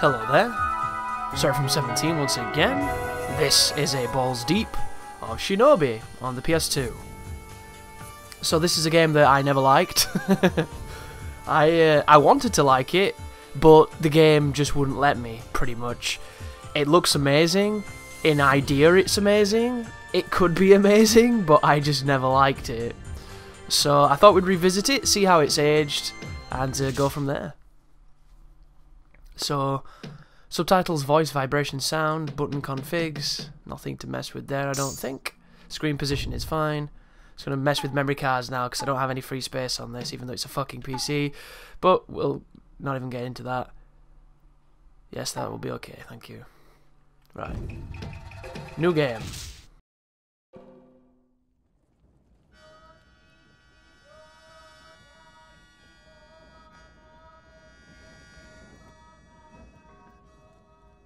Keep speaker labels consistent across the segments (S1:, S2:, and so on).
S1: Hello there, Sir from 17 once again. This is a Balls Deep of Shinobi on the PS2. So this is a game that I never liked. I wanted to like it, but the game just wouldn't let me, pretty much. It looks amazing, in idea it's amazing, it could be amazing, but I just never liked it. So I thought we'd revisit it, see how it's aged, and go from there. So, subtitles, voice, vibration, sound, button configs, nothing to mess with there I don't think. Screen position is fine. It's going to mess with memory cards now because I don't have any free space on this, even though it's a fucking PC. But we'll not even get into that. Yes, that will be okay, thank you. Right. New game.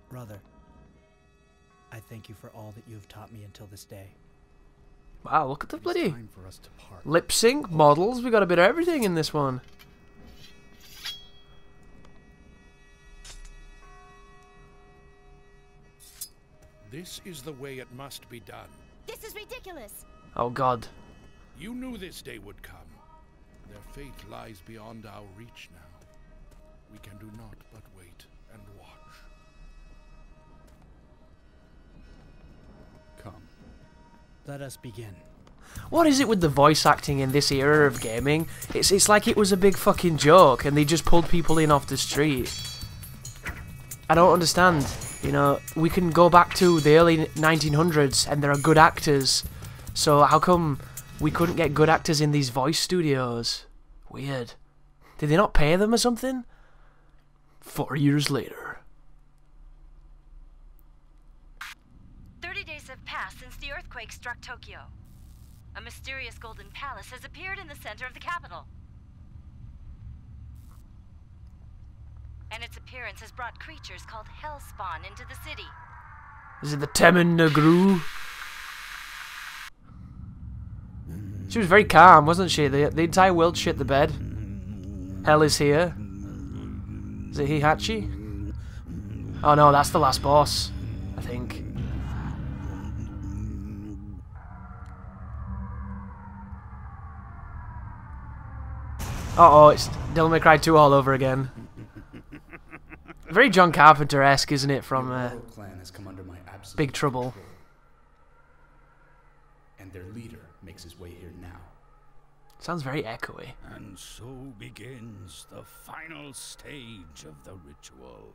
S2: Brother, I thank you for all that you have taught me until this day.
S1: Wow, look at the bloody
S2: Time for us to part.
S1: lip sync, models, we got a bit of everything in this one.
S3: This is the way it must be done.
S4: This is ridiculous.
S1: Oh god.
S3: You knew this day would come. Their fate lies beyond our reach now. We can do naught but wait and watch. Come.
S2: Let us begin.
S1: What is it with the voice acting in this era of gaming? It's like it was a big fucking joke and they just pulled people in off the street. I don't understand. You know, we can go back to the early 1900s and there are good actors. So how come we couldn't get good actors in these voice studios? Weird. Did they not pay them or something? 4 years later.
S4: 30 days have passed since the earthquake struck Tokyo. A mysterious golden palace has appeared in the center of the capital. And its appearance has brought creatures called Hellspawn into the city.
S1: Is it the Temen Negru? She was very calm, wasn't she? The entire world shit the bed. Hell is here. Is it Hihachi? Oh no, that's the last boss, I think. Uh-oh, it's Devil May Cry 2 all over again. Very John Carpenter-esque, isn't it, from
S5: clan has come under my absolute
S1: Big Trouble.
S5: control. And their leader makes his way here now.
S1: Sounds very echoey.
S3: And so begins the final stage of the ritual.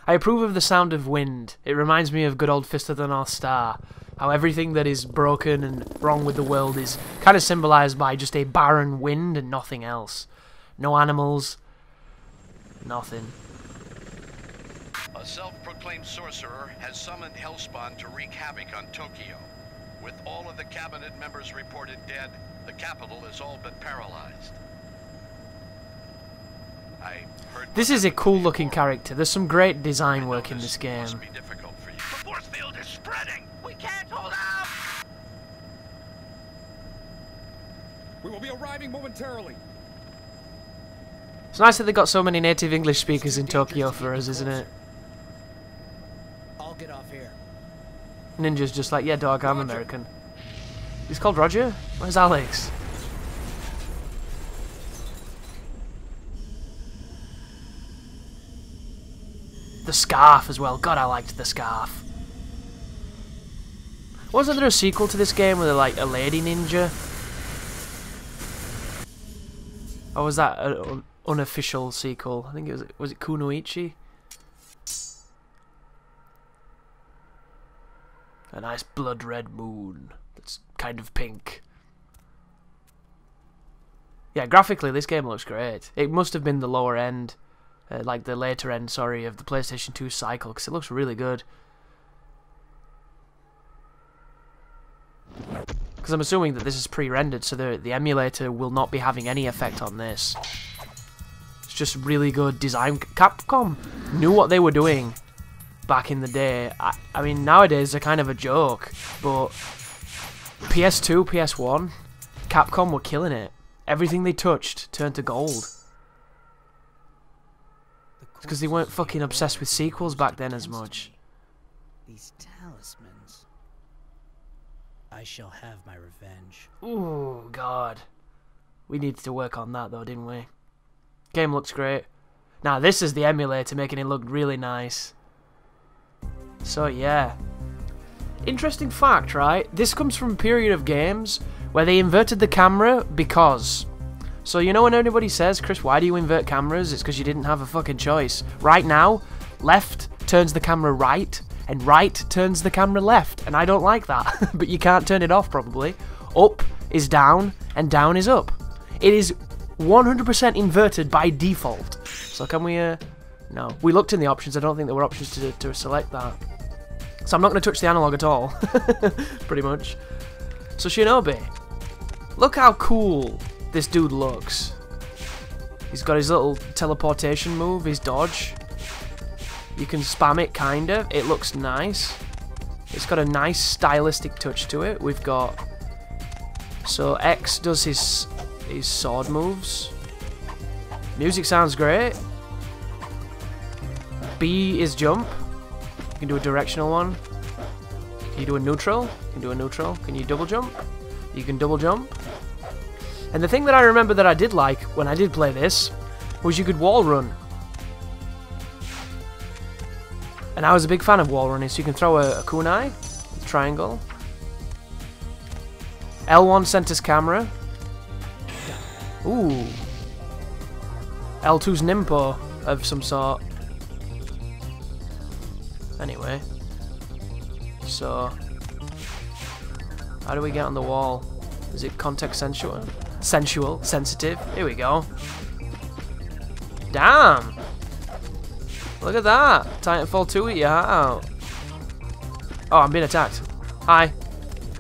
S1: I approve of the sound of wind. It reminds me of good old Fist of the North Star. How everything that is broken and wrong with the world is kind of symbolized by just a barren wind and nothing else. No animals. Nothing.
S6: A self-proclaimed sorcerer has summoned Hellspawn to wreak havoc on Tokyo. With all of the cabinet members reported dead, the capital is all but paralyzed.
S1: This is a cool looking character. There's some great design work in this game.
S6: Must be difficult for you. The force field is spreading. We can't hold out.
S3: We will be arriving momentarily.
S1: It's nice that they got so many native English speakers in Tokyo for us, isn't it?
S2: I'll get off here.
S1: Ninja's just like, yeah dog, I'm American. He's called Roger? Where's Alex? The scarf as well. God, I liked the scarf. Wasn't there a sequel to this game with like a lady ninja? Or was that an unofficial sequel? I think it was it Kunoichi? A nice blood red moon that's kind of pink. Yeah, graphically this game looks great. It must have been the lower end. Like the later end, sorry, of the PlayStation 2 cycle, because it looks really good. Because I'm assuming that this is pre-rendered, so the emulator will not be having any effect on this. It's just really good design. Capcom knew what they were doing back in the day. I mean, nowadays they're kind of a joke, but PS2, PS1, Capcom were killing it. Everything they touched turned to gold. Because they weren't fucking obsessed with sequels back then as much.
S2: These talismans. I shall have my revenge.
S1: Ooh, God. We needed to work on that though, didn't we? Game looks great. Now this is the emulator making it look really nice. So yeah. Interesting fact, right? This comes from a period of games where they inverted the camera because... So you know when anybody says, Chris, why do you invert cameras? It's because you didn't have a fucking choice. Right now, left turns the camera right, and right turns the camera left, and I don't like that. But you can't turn it off, probably. Up is down, and down is up. It is 100% inverted by default. So can we, no. We looked in the options, I don't think there were options to select that. So I'm not going to touch the analog at all. Pretty much. So Shinobi. Look how cool this dude looks. He's got his little teleportation move, his dodge. You can spam it, kind of. It looks nice. It's got a nice stylistic touch to it. We've got... So X does his sword moves. Music sounds great. B is jump. You can do a directional one. Can you do a neutral? You can do a neutral. Can you double jump? You can double jump. And the thing that I remember that I did like when I did play this was you could wall run. And I was a big fan of wall running, so you can throw a kunai, a triangle. L1 centers camera. Ooh. L2's Nimpo of some sort. Anyway. So. How do we get on the wall? Is it context sensual? Sensual, sensitive. Here we go. Damn! Look at that! Titanfall 2 eat your heart out. Oh, I'm being attacked. Hi.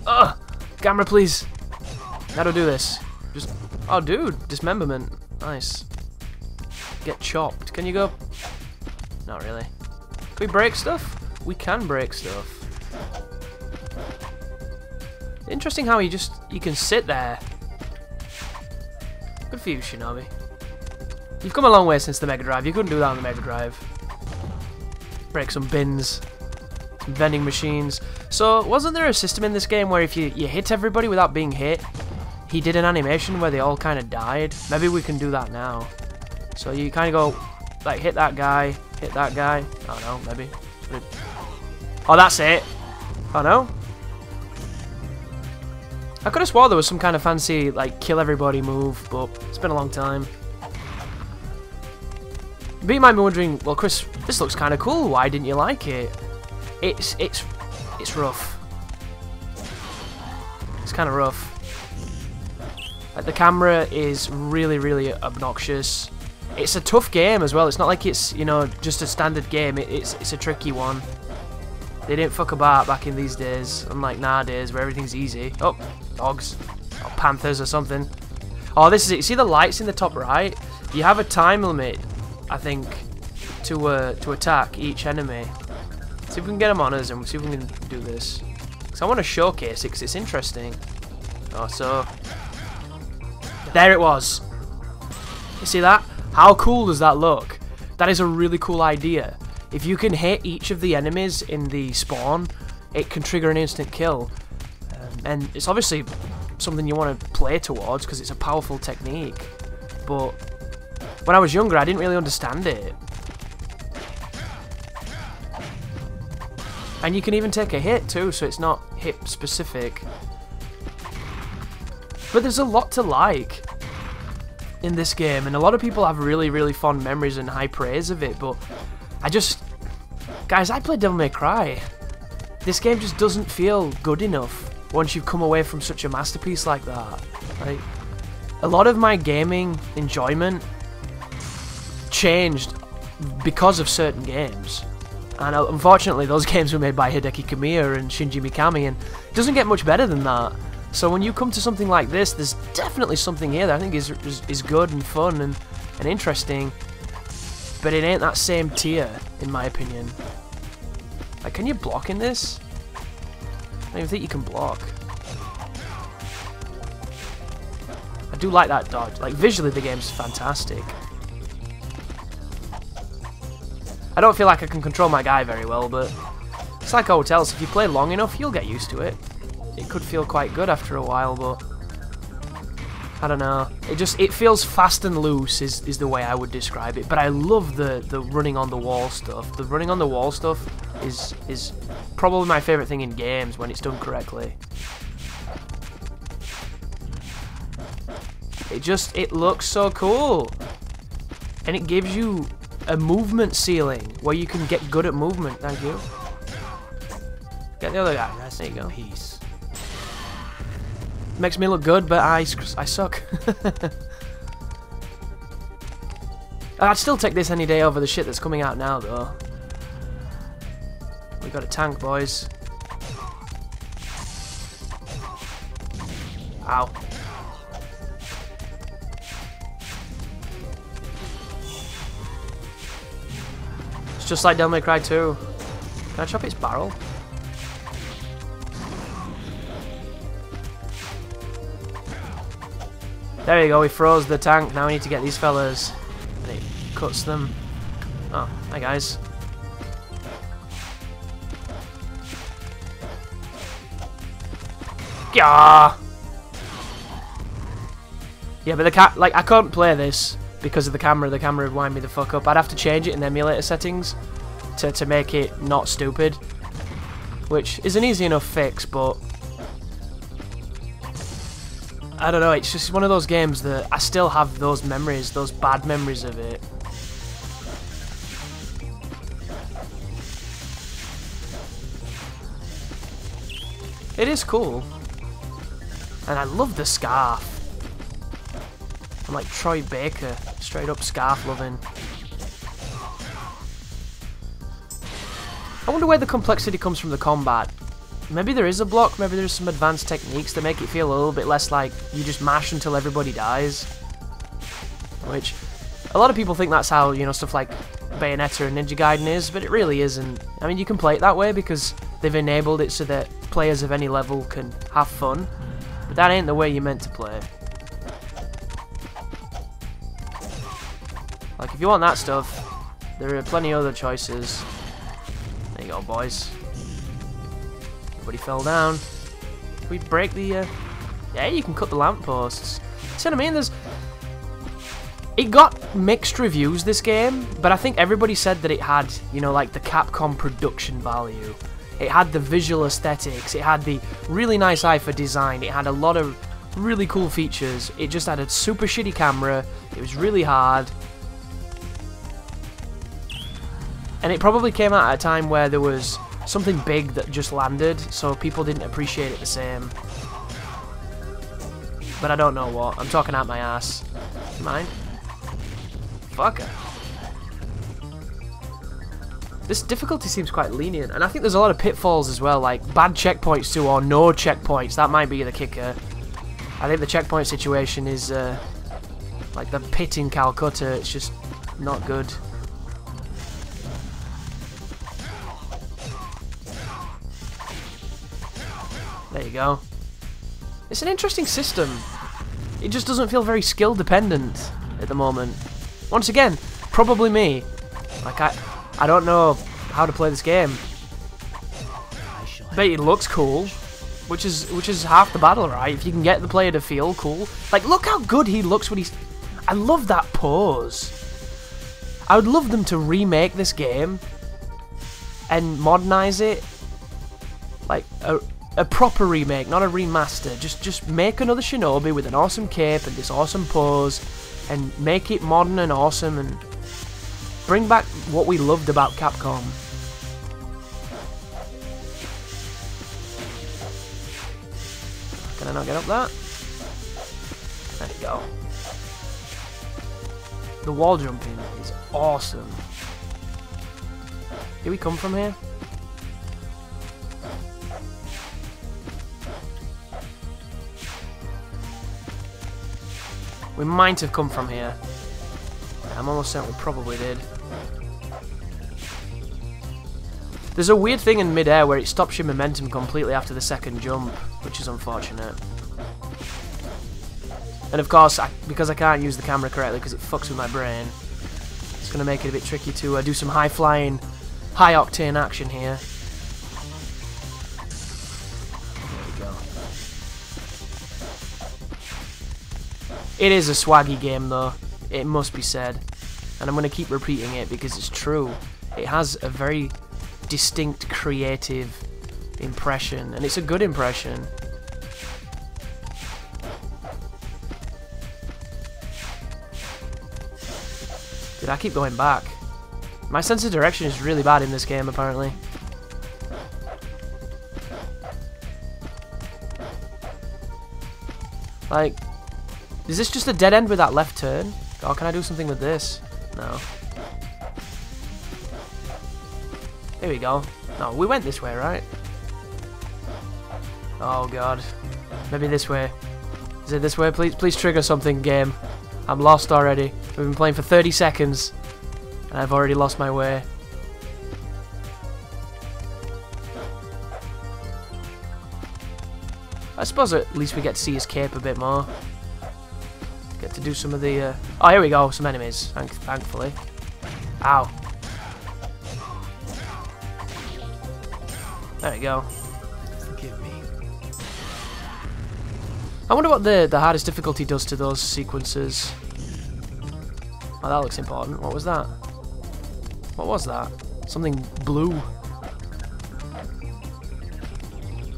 S1: Ugh! Camera, please. How do I do this? Just... Oh, dude. Dismemberment. Nice. Get chopped. Can you go... Not really. Can we break stuff? We can break stuff. Interesting how you can sit there. Good for you, Shinobi. You've come a long way since the Mega Drive. You couldn't do that on the Mega Drive. Break some bins. Some vending machines. So, wasn't there a system in this game where if you hit everybody without being hit, he did an animation where they all kind of died? Maybe we can do that now. So you kind of go, like, hit that guy, hit that guy. I don't know, maybe. Oh, that's it. Oh, no? I could have swore there was some kind of fancy, like, kill everybody move, but it's been a long time. But you might be wondering, well, Chris, this looks kind of cool. Why didn't you like it? It's rough. It's kind of rough. Like, the camera is really, really obnoxious. It's a tough game as well. It's not like it's, you know, just a standard game. It's a tricky one. They didn't fuck about back in these days, unlike nowadays where everything's easy. Oh, dogs. Or panthers or something. Oh, this is it. See the lights in the top right? You have a time limit, I think, to attack each enemy. See if we can get them on us and see if we can do this. Because I want to showcase it because it's interesting. Oh, so... There it was. You see that? How cool does that look? That is a really cool idea. If you can hit each of the enemies in the spawn, it can trigger an instant kill. And it's obviously something you want to play towards because it's a powerful technique. But when I was younger, I didn't really understand it. And you can even take a hit too, so it's not hit specific. But there's a lot to like in this game, and a lot of people have really, really fond memories and high praise of it, but guys, I played Devil May Cry. This game just doesn't feel good enough once you've come away from such a masterpiece like that. Like, a lot of my gaming enjoyment changed because of certain games. And unfortunately, those games were made by Hideki Kamiya and Shinji Mikami, and it doesn't get much better than that. So when you come to something like this, there's definitely something here that I think is good and fun and interesting. But it ain't that same tier, in my opinion. Like, can you block in this? I don't even think you can block. I do like that dodge. Like, visually, the game's fantastic. I don't feel like I can control my guy very well, but it's like hotels. If you play long enough, you'll get used to it. It could feel quite good after a while, but I don't know. It feels fast and loose is the way I would describe it. But I love the running on the wall stuff. The running on the wall stuff is probably my favorite thing in games when it's done correctly. It looks so cool. And it gives you a movement ceiling where you can get good at movement. Thank you. Get the other guy. There you go.
S2: Peace.
S1: Makes me look good, but I suck. I'd still take this any day over the shit that's coming out now, though. We got a tank, boys. Ow. It's just like Devil May Cry 2. Can I chop its barrel? There you go, he froze the tank. Now we need to get these fellas. And it cuts them. Oh, hi guys. Yeah. Yeah, but I couldn't play this because of the camera. The camera would wind me the fuck up. I'd have to change it in the emulator settings to make it not stupid, which is an easy enough fix, but I don't know, it's just one of those games that I still have those memories, those bad memories of it. It is cool. And I love the scarf. I'm like Troy Baker, straight up scarf loving. I wonder where the complexity comes from the combat. Maybe there is a block, maybe there's some advanced techniques that make it feel a little bit less like you just mash until everybody dies. Which, a lot of people think that's how, you know, stuff like Bayonetta and Ninja Gaiden is, but it really isn't. I mean, you can play it that way because they've enabled it so that players of any level can have fun, but that ain't the way you're meant to play. Like, if you want that stuff, there are plenty of other choices. There you go, boys. Everybody fell down. Can we break the... Yeah, you can cut the lampposts. See what I mean? It got mixed reviews, this game, but I think everybody said that it had, you know, like the Capcom production value. It had the visual aesthetics. It had the really nice eye for design. It had a lot of really cool features. It just had a super shitty camera. It was really hard. And it probably came out at a time where there was something big that just landed, so people didn't appreciate it the same. But I don't know what. I'm talking out my ass. Mine? Fucker. This difficulty seems quite lenient, and I think there's a lot of pitfalls as well, like bad checkpoints too, or no checkpoints. That might be the kicker. I think the checkpoint situation is like the pit in Calcutta. It's just not good. There you go. It's an interesting system. It just doesn't feel very skill dependent at the moment. Once again, probably me. Like I don't know how to play this game. But it looks cool, which is half the battle, right? If you can get the player to feel cool. Like, look how good he looks when he's... I love that pose. I would love them to remake this game and modernize it. Like a proper remake, not a remaster. Just make another Shinobi with an awesome cape and this awesome pose, and make it modern and awesome, and bring back what we loved about Capcom. Can I not get up that? There you go. The wall jumping is awesome. Did we come from here? We might have come from here. I'm almost certain we probably did. There's a weird thing in mid-air where it stops your momentum completely after the second jump, which is unfortunate. And of course, because I can't use the camera correctly because it fucks with my brain, it's going to make it a bit tricky to do some high-flying, high-octane action here. There we go. It is a swaggy game, though. It must be said. And I'm going to keep repeating it because it's true. It has a very distinct, creative impression. And it's a good impression. Did I keep going back? My sense of direction is really bad in this game, apparently. Like, is this just a dead end with that left turn? Or can I do something with this? No. Here we go. No, we went this way, right? Oh god. Maybe this way. Is it this way? Please trigger something, game. I'm lost already. We've been playing for 30 seconds and I've already lost my way. I suppose at least we get to see his cape a bit more. Get to do some of the... Oh, here we go. Some enemies, thankfully. Ow. There we go.
S2: Forgive me.
S1: I wonder what the hardest difficulty does to those sequences. Oh, that looks important. What was that? What was that? Something blue.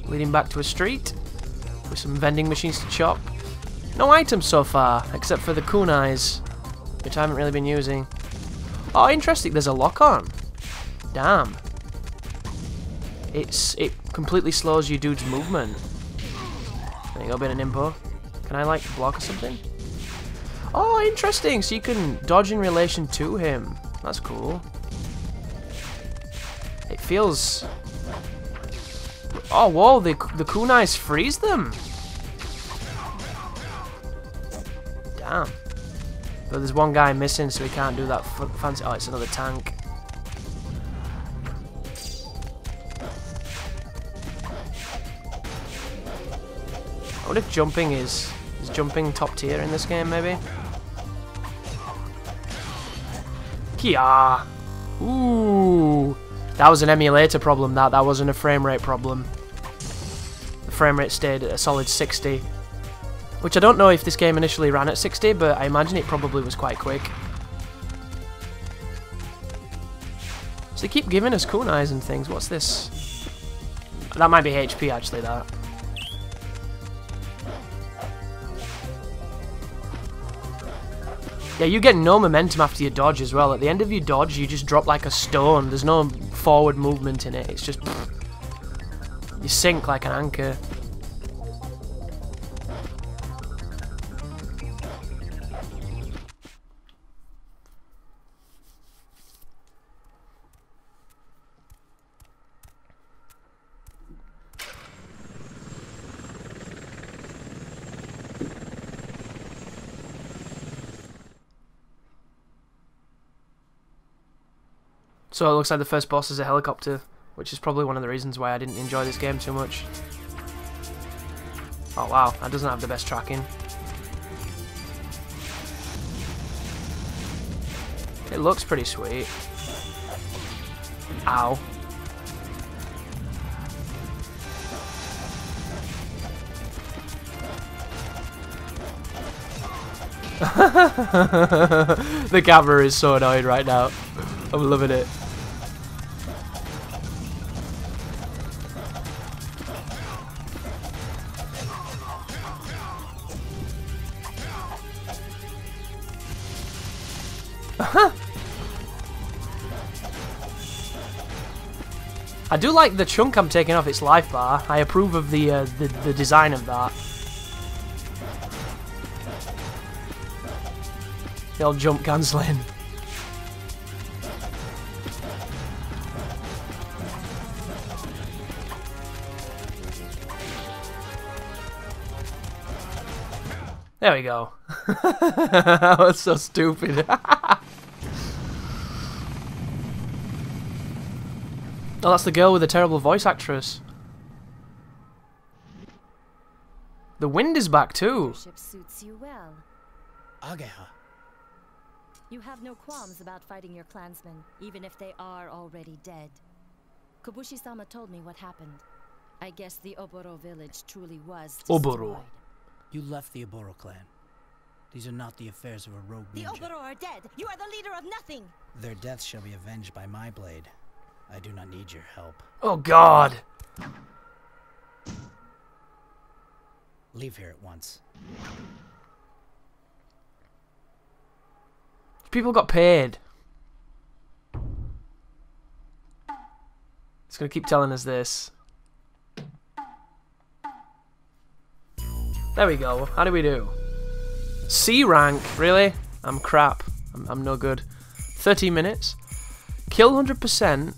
S1: Leading back to a street with some vending machines to chop. No items so far, except for the kunais, which I haven't really been using. Oh, interesting. There's a lock on. Damn. It completely slows your dude's movement. There you go, a bit of nimbo. Can I, like, block or something? Oh, interesting! So you can dodge in relation to him. That's cool. It feels... Oh, whoa, the kunais freeze them! Damn. But there's one guy missing, so he can't do that fancy... Oh, it's another tank. I wonder if jumping is jumping top tier in this game, maybe? Kia! Ooh! That was an emulator problem, that wasn't a frame rate problem. The frame rate stayed at a solid 60. Which I don't know if this game initially ran at 60, but I imagine it probably was quite quick. So they keep giving us kunais and things. What's this? That might be HP, actually, that. Yeah, you get no momentum after your dodge as well. At the end of your dodge, you just drop like a stone. There's no forward movement in it. It's just... You sink like an anchor. So it looks like the first boss is a helicopter, which is probably one of the reasons why I didn't enjoy this game too much. Oh wow, that doesn't have the best tracking. It looks pretty sweet. Ow. The camera is so annoyed right now. I'm loving it. I do like the chunk I'm taking off its life bar. I approve of the design of that. The old jump cancelling. There we go. That was so stupid. Oh, that's the girl with the terrible voice actress. The wind is back too.
S4: Leadership suits you well.
S2: Ageha.
S4: You have no qualms about fighting your clansmen, even if they are already dead. Kobushi-sama told me what happened. I guess the Oboro village truly was destroyed.
S1: Oboro.
S2: You left the Oboro clan. These are not the affairs of a rogue
S4: The
S2: ninja.
S4: Oboro are dead. You are the leader of nothing.
S2: Their deaths shall be avenged by my blade. I do not need your help.
S1: Oh God.
S2: Leave here at once.
S1: People got paid. It's gonna keep telling us this. There we go. How do we do? C rank, really? I'm crap. I'm no good. 30 minutes. Kill 100%.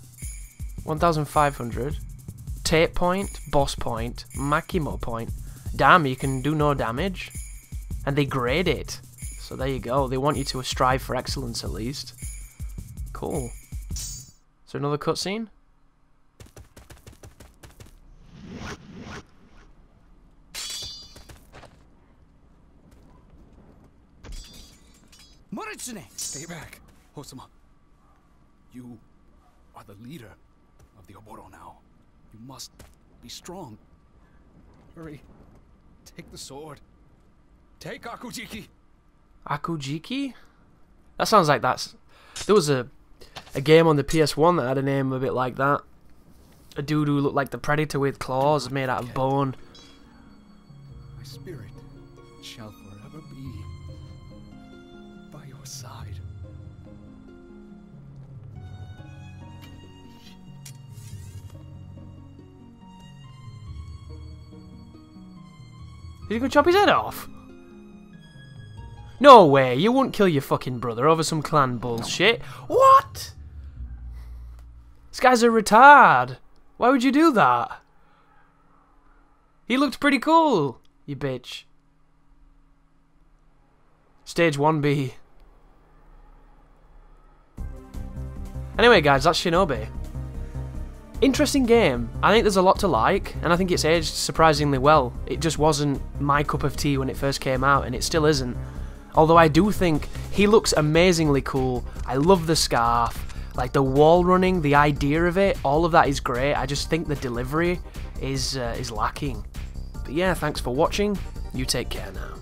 S1: 1,500. Tape point. Boss point. Makimo point. Damn, you can do no damage. And they grade it. So there you go. They want you to strive for excellence at least. Cool. Is there another cutscene?
S5: Moritsune! Stay back, Hosama. You are the leader of the Oboro now. You must be strong. Hurry. Take the sword. Take Akujiki.
S1: Akujiki? That sounds like that's... There was a game on the PS1 that had a name a bit like that. A dude who looked like the Predator with claws made out of bone.
S5: My spirit shall forever be by your side.
S1: Is he gonna chop his head off? No way, you wouldn't kill your fucking brother over some clan bullshit. What? This guy's a retard. Why would you do that? He looked pretty cool, you bitch. Stage 1B. Anyway guys, that's Shinobi. Interesting game. I think there's a lot to like, and I think it's aged surprisingly well. It just wasn't my cup of tea when it first came out, and it still isn't. Although I do think he looks amazingly cool. I love the scarf, like the wall running, the idea of it, all of that is great. I just think the delivery is lacking. But yeah, thanks for watching. You take care now.